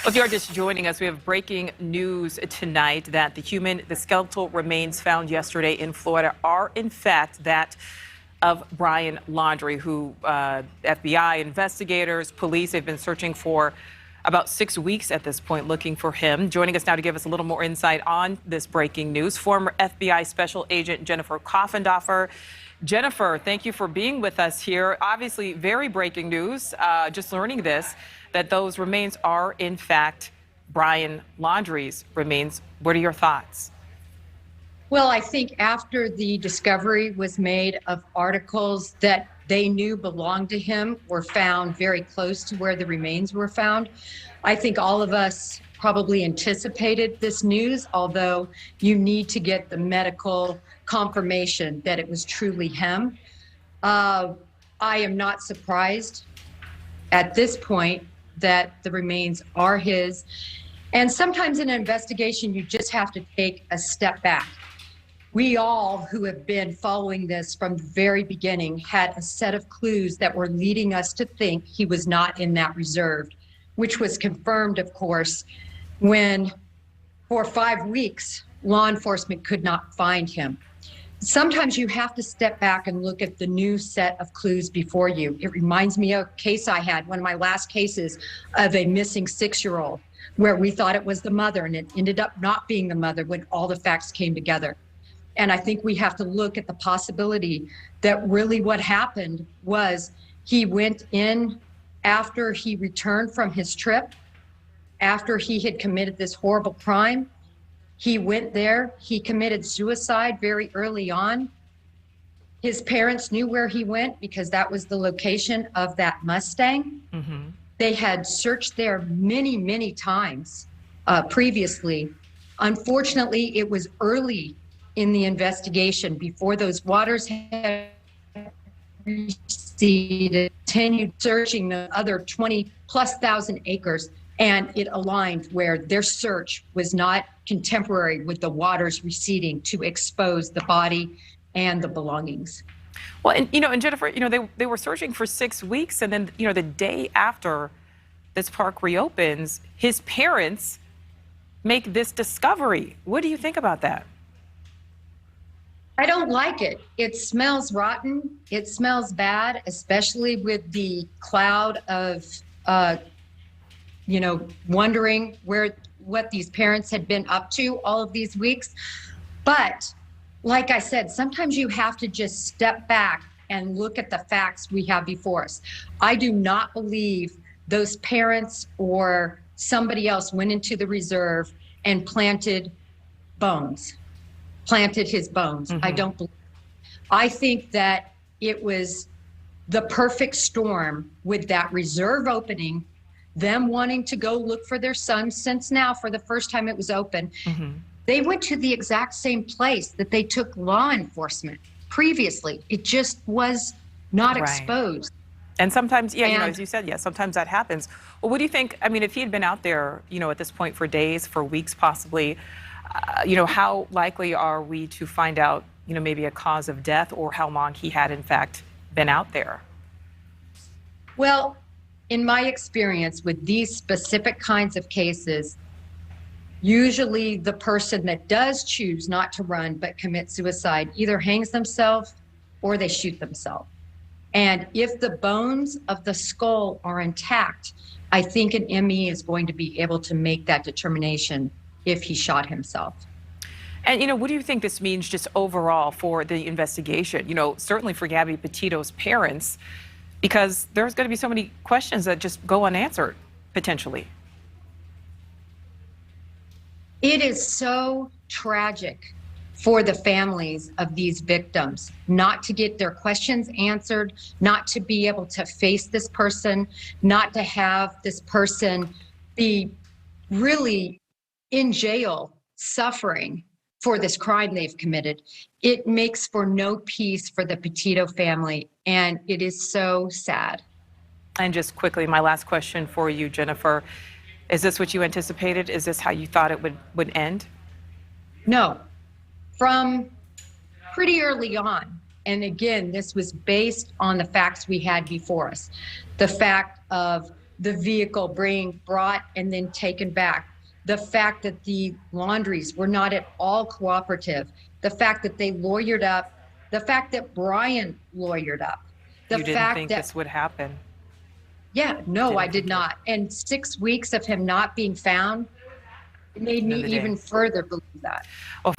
Well, if you are just joining us, we have breaking news tonight that the skeletal remains found yesterday in Florida are in fact that of Brian Laundrie, who FBI investigators, police have been searching for about 6 weeks at this point, looking for him. Joining us now to give us a little more insight on this breaking news, former FBI Special Agent Jennifer Coffendorfer. Jennifer, thank you for being with us here. Obviously, very breaking news, just learning this, that those remains are, in fact, Brian Laundrie's remains. What are your thoughts? Well, I think after the discovery was made of articles that they knew belonged to him were found very close to where the remains were found, I think all of us probably anticipated this news, although you need to get the medical confirmation that it was truly him. I am not surprised at this point that the remains are his. And sometimes in an investigation, you just have to take a step back. We all who have been following this from the very beginning had a set of clues that were leading us to think he was not in that reserve, which was confirmed, of course, when for 5 weeks, law enforcement could not find him. Sometimes you have to step back and look at the new set of clues before you. It reminds me of a case I had, one of my last cases, of a missing 6-year-old, where we thought it was the mother and it ended up not being the mother when all the facts came together. And I think we have to look at the possibility that really what happened was he went in after he returned from his trip, after he had committed this horrible crime. He went there, he committed suicide very early on. His parents knew where he went because that was the location of that Mustang. Mm-hmm. They had searched there many, many times previously. Unfortunately, it was early in the investigation before those waters had receded, continued searching the other 20,000+ acres. And it aligned where their search was not contemporary with the waters receding to expose the body and the belongings. Well, and Jennifer, they were searching for 6 weeks, and then, the day after this park reopens, his parents make this discovery. What do you think about that? I don't like it. It smells rotten. It smells bad, especially with the cloud of wondering what these parents had been up to all of these weeks. But like I said, sometimes you have to just step back and look at the facts we have before us. I do not believe those parents or somebody else went into the reserve and planted his bones. Mm-hmm. I don't believe. I think that it was the perfect storm with that reserve opening, them wanting to go look for their son, since now for the first time it was open. Mm-hmm. They went to the exact same place that they took law enforcement previously. It just was not exposed. And sometimes, as you said, sometimes that happens. Well, what do you think? I mean, if he had been out there, at this point for days, for weeks possibly, how likely are we to find out, maybe a cause of death or how long he had in fact been out there? Well, in my experience with these specific kinds of cases, usually the person that does choose not to run but commit suicide either hangs themselves or they shoot themselves. And if the bones of the skull are intact, I think an ME is going to be able to make that determination if he shot himself. And, what do you think this means just overall for the investigation? Certainly for Gabby Petito's parents, because there's going to be so many questions that just go unanswered, potentially. It is so tragic for the families of these victims not to get their questions answered, not to be able to face this person, not to have this person be really in jail suffering for this crime they've committed. It makes for no peace for the Petito family, and it is so sad. And just quickly, my last question for you, Jennifer. Is this what you anticipated? Is this how you thought it would end? No. From pretty early on, and again, this was based on the facts we had before us. The fact of the vehicle being brought and then taken back, the fact that the Laundries were not at all cooperative, the fact that they lawyered up, the fact that Brian lawyered up, the You didn't fact think that, this would happen? yeah, no, I Didn't did think it- not. And 6 weeks of him not being found made me Another day. even further believe that. Well,